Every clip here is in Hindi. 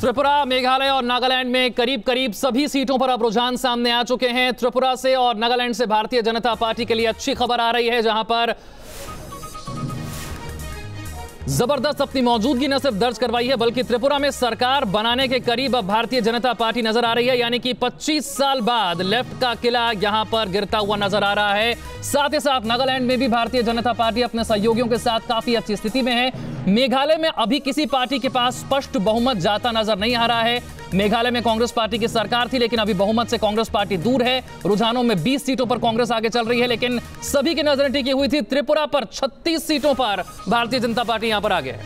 त्रिपुरा, मेघालय और नागालैंड में करीब करीब सभी सीटों पर अब रुझान सामने आ चुके हैं। त्रिपुरा से और नागालैंड से भारतीय जनता पार्टी के लिए अच्छी खबर आ रही है, जहां पर जबरदस्त अपनी मौजूदगी न सिर्फ दर्ज करवाई है बल्कि त्रिपुरा में सरकार बनाने के करीब अब भारतीय जनता पार्टी नजर आ रही है। यानी कि 25 साल बाद लेफ्ट का किला यहां पर गिरता हुआ नजर आ रहा है। साथ ही साथ नागालैंड में भी भारतीय जनता पार्टी अपने सहयोगियों के साथ काफी अच्छी स्थिति में है। मेघालय में अभी किसी पार्टी के पास स्पष्ट बहुमत जाता नजर नहीं आ रहा है। मेघालय में कांग्रेस पार्टी की सरकार थी, लेकिन अभी बहुमत से कांग्रेस पार्टी दूर है। रुझानों में 20 सीटों पर कांग्रेस आगे चल रही है, लेकिन सभी की नजरें टिकी हुई थी त्रिपुरा पर। 36 सीटों पर भारतीय जनता पार्टी यहां पर आगे है।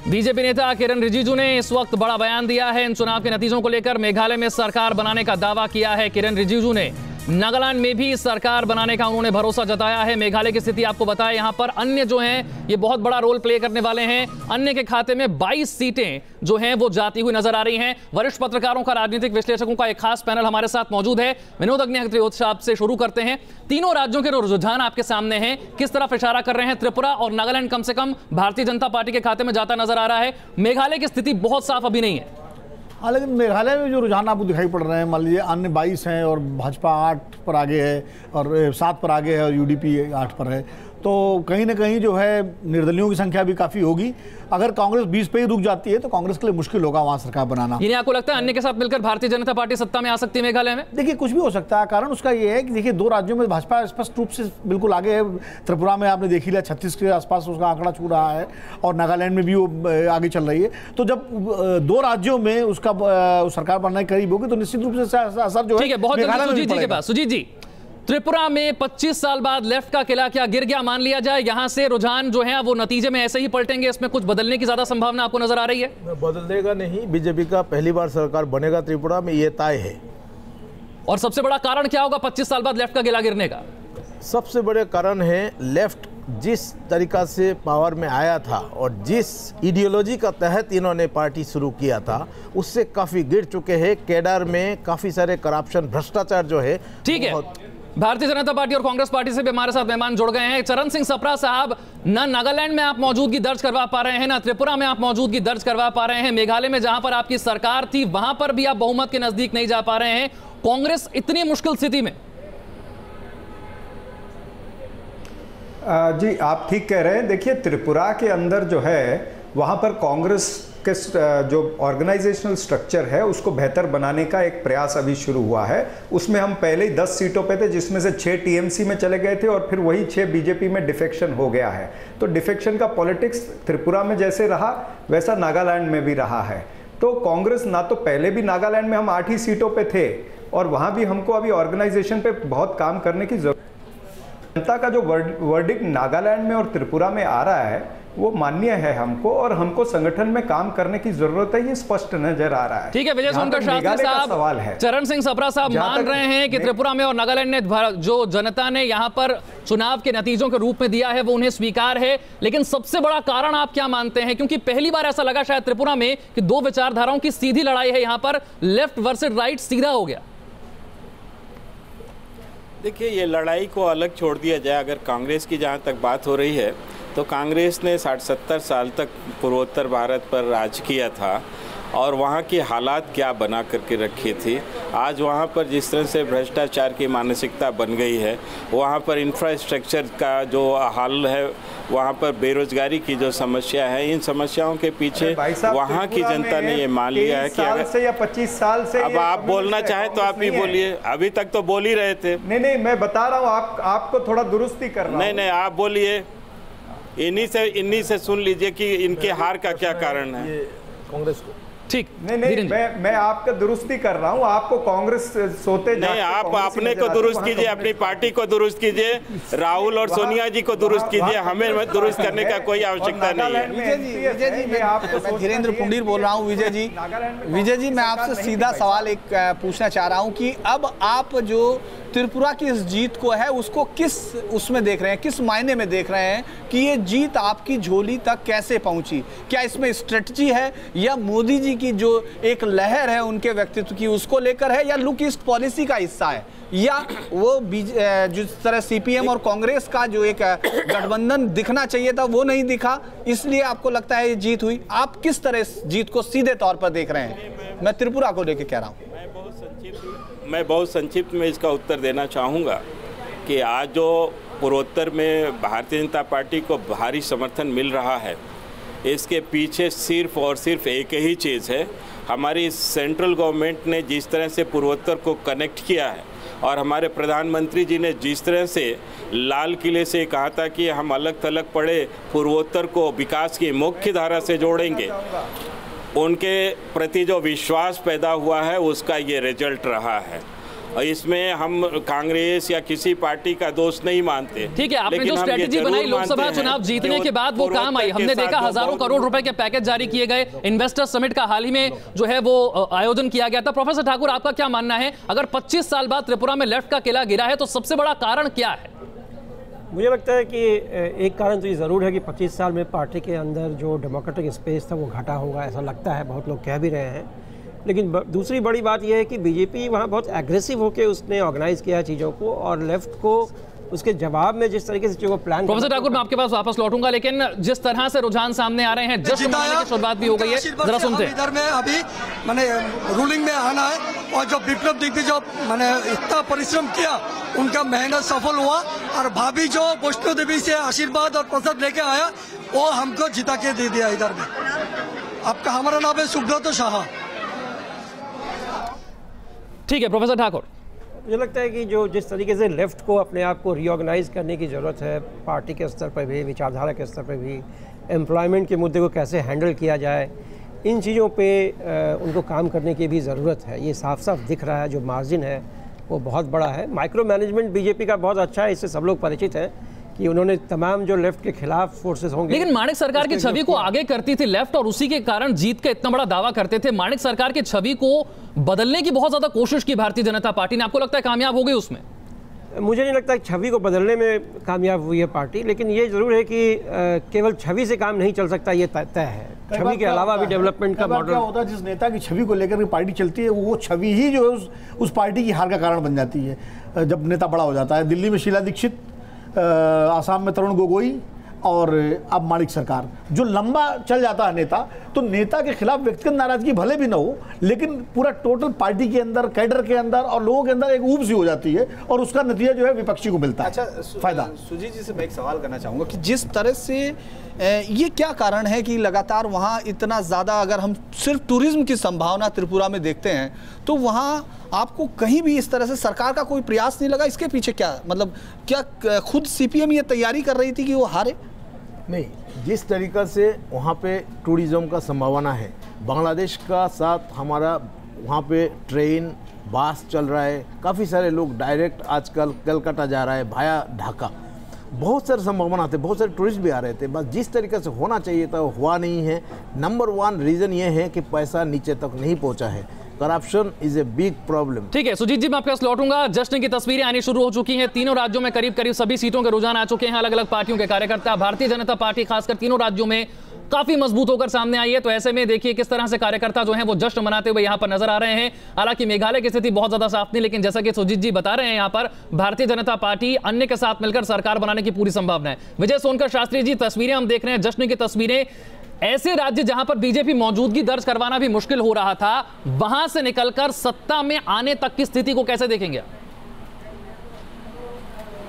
बीजेपी नेता किरण रिजिजू ने इस वक्त बड़ा बयान दिया है इन चुनाव के नतीजों को लेकर। मेघालय में सरकार बनाने का दावा किया है किरण रिजिजू ने। नागालैंड में भी सरकार बनाने का उन्होंने भरोसा जताया है। मेघालय की स्थिति आपको बताया, यहां पर अन्य जो हैं ये बहुत बड़ा रोल प्ले करने वाले हैं। अन्य के खाते में 22 सीटें जो हैं वो जाती हुई नजर आ रही हैं। वरिष्ठ पत्रकारों का, राजनीतिक विश्लेषकों का एक खास पैनल हमारे साथ मौजूद है। विनोद अग्निहोत्री साहब से शुरू करते हैं। तीनों राज्यों के रुझान आपके सामने हैं, किस तरफ इशारा कर रहे हैं? त्रिपुरा और नागालैंड कम से कम भारतीय जनता पार्टी के खाते में जाता नजर आ रहा है। मेघालय की स्थिति बहुत साफ अभी नहीं है। हाँ, लेकिन मेघालय में जो रुझान आपको दिखाई पड़ रहे हैं, मान लीजिए अन्य 22 हैं और भाजपा 8 पर आगे है और 7 पर आगे है और यूडीपी 8 पर है, तो कहीं ना कहीं जो है निर्दलियों की संख्या भी काफ़ी होगी। अगर कांग्रेस 20 पे ही रुक जाती है तो कांग्रेस के लिए मुश्किल होगा वहाँ सरकार बनाना। यानी आपको लगता है अन्य के साथ मिलकर भारतीय जनता पार्टी सत्ता में आ सकती है मेघालय में? देखिए, कुछ भी हो सकता है। कारण उसका ये है कि देखिए, 2 राज्यों में भाजपा स्पष्ट रूप से बिल्कुल आगे है। त्रिपुरा में आपने देख ही लिया, 36 के आसपास उसका आंकड़ा छू रहा है और नागालैंड में भी वो आगे चल रही है। तो जब 2 राज्यों में उसका सरकार बनने के करीब होगी तो निश्चित रूप से असर जो है। ठीक है, बहुत जल्दी सुजीत जी के पास। सुजीत जी, त्रिपुरा में 25 साल बाद लेफ्ट का किला क्या गिर गया मान लिया जाए? यहां से रुझान जो है वो नतीजे में ऐसे ही पलटेंगे, इसमें कुछ बदलने की ज्यादा संभावना आपको नजर आ रही है? बदलेगा नहीं, बीजेपी का पहली बार सरकार बनेगा त्रिपुरा में, ये तय है। और सबसे बड़ा कारण क्या होगा 25 साल बाद लेफ्ट का किला गिरने का? सबसे बड़े कारण है लेफ्ट जिस तरीका से पावर में आया था और जिस आइडियोलॉजी का तहत इन्होंने पार्टी शुरू किया था उससे काफी गिर चुके हैं। कैडर में काफी सारे करप्शन, भ्रष्टाचार जो है। ठीक है, भारतीय जनता पार्टी और कांग्रेस पार्टी से भी हमारे साथ मेहमान जुड़ गए हैं। चरण सिंह सप्रा साहब, ना नागालैंड में आप मौजूदगी दर्ज करवा पा रहे हैं, ना त्रिपुरा में आप मौजूदगी दर्ज करवा पा रहे हैं। मेघालय में जहां पर आपकी सरकार थी वहां पर भी आप बहुमत के नजदीक नहीं जा पा रहे हैं। कांग्रेस इतनी मुश्किल स्थिति में। जी, आप ठीक कह रहे हैं। देखिए, त्रिपुरा के अंदर जो है वहाँ पर कांग्रेस के जो ऑर्गेनाइजेशनल स्ट्रक्चर है उसको बेहतर बनाने का एक प्रयास अभी शुरू हुआ है। उसमें हम पहले ही 10 सीटों पे थे, जिसमें से 6 टीएमसी में चले गए थे और फिर वही 6 बीजेपी में डिफेक्शन हो गया है। तो डिफेक्शन का पॉलिटिक्स त्रिपुरा में जैसे रहा वैसा नागालैंड में भी रहा है। तो कांग्रेस ना तो पहले भी नागालैंड में हम 8 ही सीटों पे थे और वहाँ भी हमको अभी ऑर्गेनाइजेशन पे बहुत काम करने की जरूरत। जनता का जो वर्डिक्ट नागालैंड में और त्रिपुरा में आ रहा है वो मान्य है हमको, और हमको संगठन में काम करने की जरूरत है, ये स्पष्ट नजर आ रहा है। ठीक है, विजय सोनकर शास्त्री साहब, सवाल है। चरण सिंह सप्रा साहब मान रहे हैं कि त्रिपुरा में और नागालैंड ने जो जनता ने यहां पर चुनाव के नतीजों के रूप में दिया है वो उन्हें स्वीकार है, लेकिन सबसे बड़ा कारण आप क्या मानते हैं? क्योंकि पहली बार ऐसा लगा शायद त्रिपुरा में कि 2 विचारधाराओं की सीधी लड़ाई है, यहां पर लेफ्ट वर्सेस राइट सीधा हो गया। देखिए, ये लड़ाई को अलग छोड़ दिया जाए, अगर कांग्रेस की जहाँ तक बात हो रही है तो कांग्रेस ने 60-70 साल तक पूर्वोत्तर भारत पर राज किया था और वहाँ की हालात क्या बना करके रखी थी। आज वहाँ पर जिस तरह से भ्रष्टाचार की मानसिकता बन गई है, वहाँ पर इंफ्रास्ट्रक्चर का जो हाल है, वहाँ पर बेरोजगारी की जो समस्या है, इन समस्याओं के पीछे वहाँ की जनता ने ये मान लिया है कि अगर से या 25 साल से अब आप बोलना चाहें तो आप ही बोलिए। अभी तक तो बोल ही रहे थे। नहीं, मैं बता रहा हूँ, आपको थोड़ा दुरुस्ती कर रहा हूँ। नहीं, आप बोलिए। इन्हीं से सुन लीजिए कि इनके हार का क्या कारण है। कांग्रेस को ठीक नहीं, मैं आपका दुरुस्ती कर रहा हूँ। आपको कांग्रेस सोते नहीं, आप अपने को दुरुस्त कीजिए, अपनी पार्टी को दुरुस्त कीजिए, राहुल और सोनिया जी को दुरुस्त कीजिए, हमें दुरुस्त करने का कोई आवश्यकता नहीं है। विजय जी, मैं धीरेन्द्र पुंडीर बोल रहा हूँ। विजय जी, मैं आपसे सीधा सवाल एक पूछना चाह रहा हूँ कि अब आप जो त्रिपुरा की इस जीत को है उसको किस उसमें देख रहे हैं, किस मायने में देख रहे हैं कि ये जीत आपकी झोली तक कैसे पहुंची? क्या इसमें स्ट्रेटजी है या मोदी जी की जो एक लहर है उनके व्यक्तित्व की उसको लेकर है, या लुक ईस्ट पॉलिसी का हिस्सा है, या वो जिस तरह सीपीएम और कांग्रेस का जो एक गठबंधन दिखना चाहिए था वो नहीं दिखा, इसलिए आपको लगता है ये जीत हुई? आप किस तरह इस जीत को सीधे तौर पर देख रहे हैं? मैं त्रिपुरा को लेकर कह रहा हूँ। मैं बहुत संक्षिप्त में इसका उत्तर देना चाहूँगा कि आज जो पूर्वोत्तर में भारतीय जनता पार्टी को भारी समर्थन मिल रहा है, इसके पीछे सिर्फ और सिर्फ एक ही चीज़ है। हमारी सेंट्रल गवर्नमेंट ने जिस तरह से पूर्वोत्तर को कनेक्ट किया है और हमारे प्रधानमंत्री जी ने जिस तरह से लाल किले से कहा था कि हम अलग थलग पड़े पूर्वोत्तर को विकास की मुख्य धारा से जोड़ेंगे, उनके प्रति जो विश्वास पैदा हुआ है उसका ये रिजल्ट रहा है। और इसमें हम कांग्रेस या किसी पार्टी का दोष नहीं मानते। ठीक है, आपने जो स्ट्रेटेजी बनाई लोकसभा चुनाव जीतने के बाद वो काम आई। हमने देखा हजारों करोड़ रुपए के पैकेज जारी किए गए, इन्वेस्टर समिट का हाल ही में जो है वो आयोजन किया गया था। प्रोफेसर ठाकुर, आपका क्या मानना है, अगर 25 साल बाद त्रिपुरा में लेफ्ट का किला गिरा है तो सबसे बड़ा कारण क्या है? मुझे लगता है कि एक कारण तो ये ज़रूर है कि 25 साल में पार्टी के अंदर जो डेमोक्रेटिक स्पेस था वो घटा होगा, ऐसा लगता है, बहुत लोग कह भी रहे हैं। लेकिन दूसरी बड़ी बात यह है कि बीजेपी वहाँ बहुत एग्रेसिव होकर उसने ऑर्गेनाइज किया चीज़ों को, और लेफ्ट को उसके जवाब में जिस तरीके से चीज़ों को प्लान। प्रोफेसर ठाकुर, मैं आपके पास वापस लौटूंगा, लेकिन जिस तरह से रुझान सामने आ रहे हैं, जश्न मनाने की शुरुआत भी हो गई है, जरा सुनते हैं। इधर में अभी मैंने रूलिंग में आना है, और जो विप्लव दिग्विजय मैंने इतना परिश्रम किया उनका मेहनत सफल हुआ, और भाभी जो वैष्णो देवी से आशीर्वाद और प्रसाद लेके आया वो हमको जिता के दे दिया। इधर में आपका हमारा नाम है सुब्रत शाह। ठीक है प्रोफेसर ठाकुर, मुझे लगता है कि जो जिस तरीके से लेफ्ट को अपने आप को रीऑर्गेनाइज करने की ज़रूरत है, पार्टी के स्तर पर भी, विचारधारा के स्तर पर भी, एम्प्लॉयमेंट के मुद्दे को कैसे हैंडल किया जाए, इन चीज़ों पे उनको काम करने की भी ज़रूरत है। ये साफ साफ दिख रहा है, जो मार्जिन है वो बहुत बड़ा है। माइक्रो मैनेजमेंट बीजेपी का बहुत अच्छा है, इससे सब लोग परिचित हैं कि उन्होंने तमाम जो लेफ्ट के खिलाफ फोर्सेस होंगे। लेकिन माणिक सरकार की छवि को आगे करती थी लेफ्ट, और उसी के कारण जीत का इतना बड़ा दावा करते थे। माणिक सरकार की छवि को बदलने की बहुत ज्यादा कोशिश की भारतीय जनता पार्टी ने, आपको लगता है कामयाब हो गई उसमें? मुझे नहीं लगता कि छवि को बदलने में कामयाब हुई है पार्टी, लेकिन ये जरूर है कि केवल छवि से काम नहीं चल सकता, ये तय है। छवि के अलावा भी डेवलपमेंट का मॉडल क्या होता है, जिस नेता की छवि को लेकर पार्टी चलती है वो छवि ही जो है उस पार्टी की हार का कारण बन जाती है जब नेता बड़ा हो जाता है। दिल्ली में शीला दीक्षित, आसाम में तरुण गोगोई, और अब माणिक सरकार, जो लंबा चल जाता है नेता, तो नेता के खिलाफ व्यक्तिगत नाराजगी भले भी ना हो, लेकिन पूरा टोटल पार्टी के अंदर, कैडर के अंदर और लोगों के अंदर एक ऊब सी हो जाती है, और उसका नतीजा जो है विपक्षी को मिलता है। अच्छा, फायदा। सुजीत जी से मैं एक सवाल करना चाहूँगा कि जिस तरह से ये क्या कारण है कि लगातार वहाँ इतना ज़्यादा, अगर हम सिर्फ टूरिज्म की संभावना त्रिपुरा में देखते हैं तो वहाँ आपको कहीं भी इस तरह से सरकार का कोई प्रयास नहीं लगा? इसके पीछे क्या मतलब, क्या खुद सीपीएम ये तैयारी कर रही थी कि वो हारे? नहीं, जिस तरीक़ा से वहाँ पे टूरिज़्म का संभावना है, बांग्लादेश का साथ हमारा वहाँ पे ट्रेन बस चल रहा है, काफ़ी सारे लोग डायरेक्ट आजकल कलकत्ता जा रहा है भाया ढाका, बहुत सारे संभावना थे, बहुत सारे टूरिस्ट भी आ रहे थे। बस जिस तरीके से होना चाहिए था वो हुआ नहीं है। नंबर 1 रीज़न ये है कि पैसा नीचे तक नहीं पहुँचा है। Corruption is a big problem. ठीक है सुजीत जी, मैं आपके पास लौटूंगा। जश्न की तस्वीरें आनी शुरू हो चुकी हैं, तीनों राज्यों में करीब करीब सभी सीटों के रुझान आ चुके हैं। अलग अलग पार्टियों के कार्यकर्ता, भारतीय जनता पार्टी खासकर तीनों राज्यों में काफी मजबूत होकर सामने आई है। तो ऐसे में देखिए किस तरह से कार्यकर्ता जो हैं वो जश्न मनाते हुए यहां पर नजर आ रहे हैं। हालांकि मेघालय की स्थिति बहुत ज्यादा साफ नहीं, लेकिन जैसा कि सुजीत जी बता रहे हैं, यहां पर भारतीय जनता पार्टी अन्य के साथ मिलकर सरकार बनाने की पूरी संभावना है। विजय सोनकर शास्त्री जी, तस्वीरें हम देख रहे हैं, जश्न की तस्वीरें। ऐसे राज्य जहां पर बीजेपी मौजूदगी दर्ज करवाना भी मुश्किल हो रहा था, वहां से निकलकर सत्ता में आने तक की स्थिति को कैसे देखेंगे?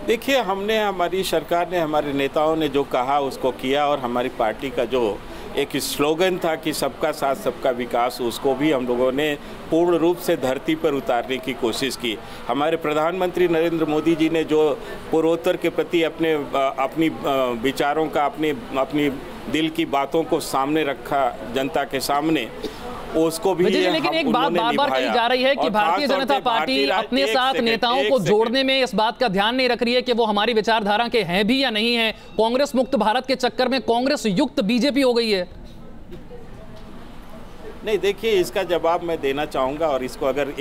देखिए, हमने, हमारी सरकार ने, हमारे नेताओं ने जो कहा उसको किया, और हमारी पार्टी का जो एक स्लोगन था कि सबका साथ सबका विकास, उसको भी हम लोगों ने पूर्ण रूप से धरती पर उतारने की कोशिश की। हमारे प्रधानमंत्री नरेंद्र मोदी जी ने जो पूर्वोत्तर के प्रति अपनी विचारों का, अपनी दिल की बातों को सामने रखा जनता के सामने, उसको भी लेकिन एक बात बार बार कही जा रही है कि भारतीय जनता पार्टी अपने साथ नेताओं को जोड़ने में इस बात का ध्यान नहीं रख रही है कि वो हमारी विचारधारा के हैं भी या नहीं है। कांग्रेस मुक्त भारत के चक्कर में कांग्रेस युक्त बीजेपी हो गई है। नहीं, देखिए, इसका जवाब मैं देना चाहूँगा, और इसको अगर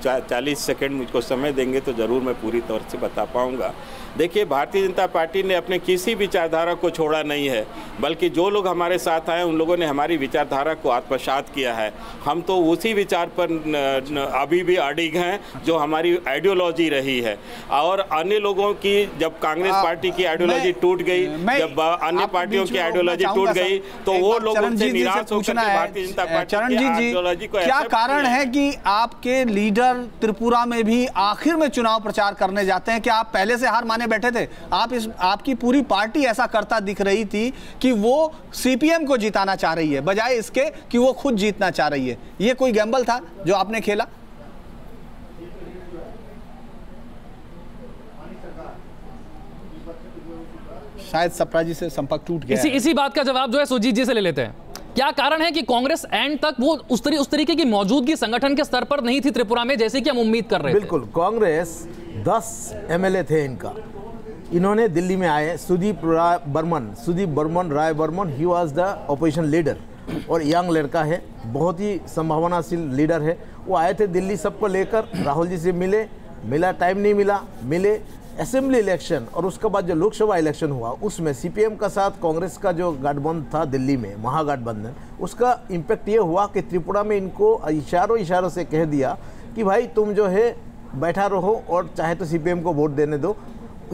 40 सेकंड मुझको समय देंगे तो ज़रूर मैं पूरी तौर से बता पाऊँगा। देखिए, भारतीय जनता पार्टी ने अपने किसी विचारधारा को छोड़ा नहीं है, बल्कि जो लोग हमारे साथ आए उन लोगों ने हमारी विचारधारा को आत्मसात किया है। हम तो उसी विचार पर अभी भी अडिग हैं जो हमारी आइडियोलॉजी रही है। और अन्य लोगों की जब कांग्रेस पार्टी की आइडियोलॉजी टूट गई, जब अन्य पार्टियों की आइडियोलॉजी टूट गई, तो वो लोग उनसे निराश होकर भारतीय जनता पार्टी की आइडियोलॉजी को क्या कारण है कि आपके लीडर त्रिपुरा में भी आखिर में चुनाव प्रचार करने जाते हैं? क्या आप पहले से हार माने बैठे थे? आपकी पूरी पार्टी ऐसा करता दिख रही थी कि वो सीपीएम को जिताना चाह रही है बजाय इसके कि वो खुद जीतना चाह रही है। ये कोई गैम्बल था जो आपने खेला? शायद सप्रा जी से संपर्क टूट गया। इसी बात का जवाब जो है सुजीत जी से ले लेते हैं। क्या कारण है कि कांग्रेस एंड तक वो उस तरीके की मौजूदगी संगठन के स्तर पर नहीं थी त्रिपुरा में जैसे कि हम उम्मीद कर रहे थे? बिल्कुल, कांग्रेस 10 एमएलए थे इनका। इन्होंने दिल्ली में आए, Sudip Barman Rai Barman, he was the opposition leader और यंग लड़का है, बहुत ही संभावनाशील लीडर है। वो आए थे दिल्ली सबको लेकर, राहुल जी से मिला टाइम नहीं मिले असेंबली इलेक्शन और उसके बाद जो लोकसभा इलेक्शन हुआ उसमें सीपीएम का साथ कांग्रेस का जो गठबंधन था दिल्ली में, महागठबंधन, उसका इम्पैक्ट ये हुआ कि त्रिपुरा में इनको इशारों से कह दिया कि भाई तुम जो है बैठा रहो और चाहे तो सीपीएम को वोट देने दो।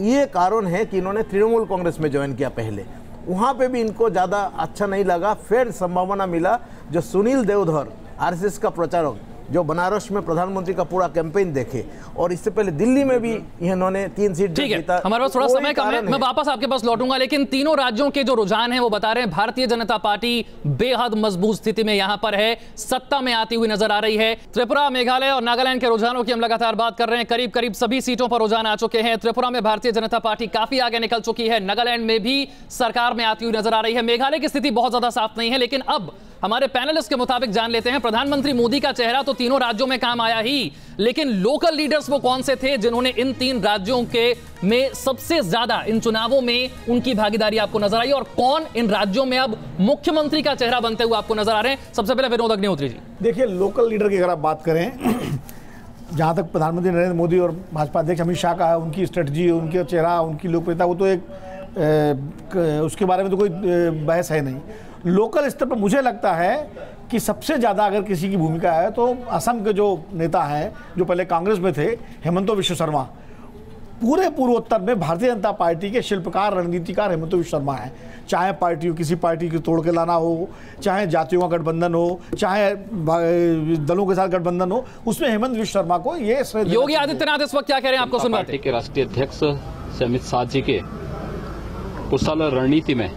ये कारण है कि इन्होंने तृणमूल कांग्रेस में ज्वाइन किया पहले। वहाँ पे भी इनको ज़्यादा अच्छा नहीं लगा, फिर संभावना मिला जो सुनील देवधर आरएसएस का प्रचारक जो बनारस में प्रधानमंत्री का पूरा कैंपेन देखे और इससे पहले दिल्ली में भी इन्होंने 3 सीट जीता। हमारे पास थोड़ा समय कम है, मैं वापस आपके पास लौटूंगा, लेकिन तीनों राज्यों के जो रुझान है वो बता रहे हैं भारतीय जनता पार्टी बेहद मजबूत स्थिति में यहां पर है, सत्ता में आती हुई नजर आ रही है। त्रिपुरा, मेघालय और नागालैंड के रुझानों की हम लगातार बात कर रहे हैं। करीब करीब सभी सीटों पर रुझान आ चुके हैं। त्रिपुरा में भारतीय जनता पार्टी काफी आगे निकल चुकी है, नागालैंड में भी सरकार में आती हुई नजर आ रही है। मेघालय की स्थिति बहुत ज्यादा साफ नहीं है, लेकिन अब हमारे पैनलिस्ट के मुताबिक जान लेते हैं, प्रधानमंत्री मोदी का चेहरा तो तीनों राज्यों में काम आया ही, लेकिन लोकल लीडर्स वो कौन से थे जिन्होंने इन 3 राज्यों के में सबसे ज्यादा इन चुनावों में उनकी भागीदारी आपको नजर आई, और कौन इन राज्यों में अब मुख्यमंत्री का चेहरा बनते हुए आपको नजर आ रहे हैं? सबसे पहले विनोद अग्निहोत्री जी। देखिए, लोकल लीडर की अगर आप बात करें, जहाँ तक प्रधानमंत्री नरेंद्र मोदी और भाजपा अध्यक्ष अमित शाह का है, उनकी स्ट्रेटजी, उनका चेहरा, उनकी लोकप्रियता, वो तो उसके बारे में तो कोई बहस है नहीं। लोकल स्तर पर मुझे लगता है कि सबसे ज़्यादा अगर किसी की भूमिका है तो असम के जो नेता हैं, जो पहले कांग्रेस में थे, हेमंत विश्व शर्मा, पूरे पूर्वोत्तर में भारतीय जनता पार्टी के शिल्पकार, रणनीतिकार हेमंत विश्व शर्मा है। चाहे किसी पार्टी की तोड़ के लाना हो, चाहे जातियों का गठबंधन हो, चाहे दलों के साथ गठबंधन हो, उसमें हेमंत विश्व शर्मा को ये श्रेय। योगी आदित्यनाथ इस वक्त क्या कह रहे हैं, आपको सुनवाते हैं। पार्टी के राष्ट्रीय अध्यक्ष अमित शाह जी के कुशल रणनीति में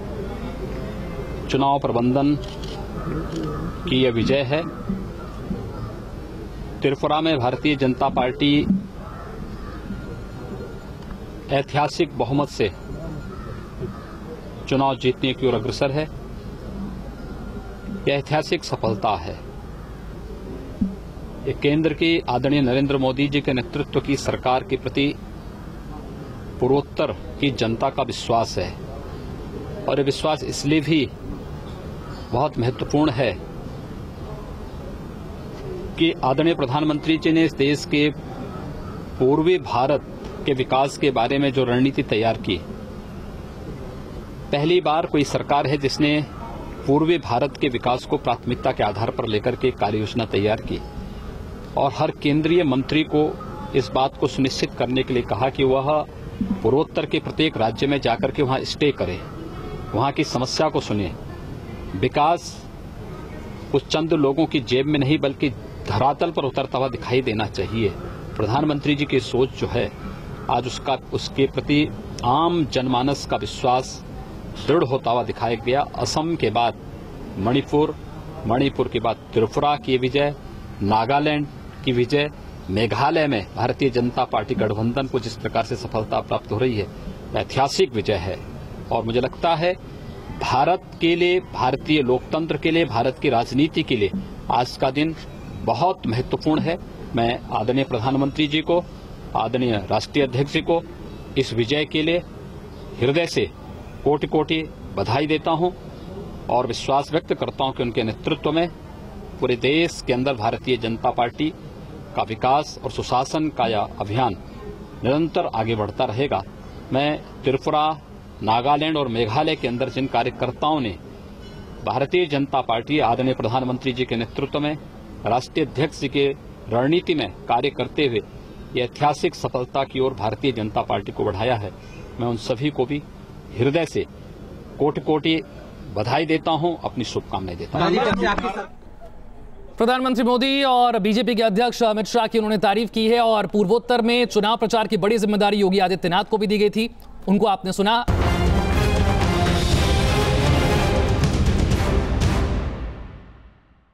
चुनाव प्रबंधन की यह विजय है। त्रिपुरा में भारतीय जनता पार्टी ऐतिहासिक बहुमत से चुनाव जीतने की ओर अग्रसर है। यह ऐतिहासिक सफलता है। ये केंद्र की आदरणीय नरेंद्र मोदी जी के नेतृत्व की सरकार के प्रति पूर्वोत्तर की जनता का विश्वास है, और ये विश्वास इसलिए भी बहुत महत्वपूर्ण है कि आदरणीय प्रधानमंत्री जी ने इस देश के पूर्वी भारत के विकास के बारे में जो रणनीति तैयार की, पहली बार कोई सरकार है जिसने पूर्वी भारत के विकास को प्राथमिकता के आधार पर लेकर के कार्य योजना तैयार की, और हर केंद्रीय मंत्री को इस बात को सुनिश्चित करने के लिए कहा कि वह पूर्वोत्तर के प्रत्येक राज्य में जाकर के वहां स्टे करे, वहां की समस्या को सुने। विकास कुछ चंद लोगों की जेब में नहीं बल्कि धरातल पर उतरता हुआ दिखाई देना चाहिए। प्रधानमंत्री जी की सोच जो है आज उसके प्रति आम जनमानस का विश्वास दृढ़ होता हुआ दिखाया गया। असम के बाद मणिपुर के बाद त्रिपुरा की विजय, नागालैंड की विजय, मेघालय में भारतीय जनता पार्टी गठबंधन को जिस प्रकार से सफलता प्राप्त हो रही है, ऐतिहासिक विजय है। और मुझे लगता है भारत के लिए, भारतीय लोकतंत्र के लिए, भारत की राजनीति के लिए आज का दिन बहुत महत्वपूर्ण है। मैं आदरणीय प्रधानमंत्री जी को, आदरणीय राष्ट्रीय अध्यक्ष जी को इस विजय के लिए हृदय से कोटि कोटि बधाई देता हूं और विश्वास व्यक्त करता हूं कि उनके नेतृत्व में पूरे देश के अंदर भारतीय जनता पार्टी का विकास और सुशासन का यह अभियान निरंतर आगे बढ़ता रहेगा मैं त्रिपुरा, नागालैंड और मेघालय के अंदर जिन कार्यकर्ताओं ने भारतीय जनता पार्टी आदरणीय प्रधानमंत्री जी के नेतृत्व में, राष्ट्रीय अध्यक्ष जी के रणनीति में कार्य करते हुए ये ऐतिहासिक सफलता की ओर भारतीय जनता पार्टी को बढ़ाया है, मैं उन सभी को भी हृदय से कोटि कोटि बधाई देता हूं, अपनी शुभकामनाएं देता हूं। प्रधानमंत्री मोदी और बीजेपी के अध्यक्ष अमित शाह की उन्होंने तारीफ की है और पूर्वोत्तर में चुनाव प्रचार की बड़ी जिम्मेदारी योगी आदित्यनाथ को भी दी गई थी, उनको आपने सुना।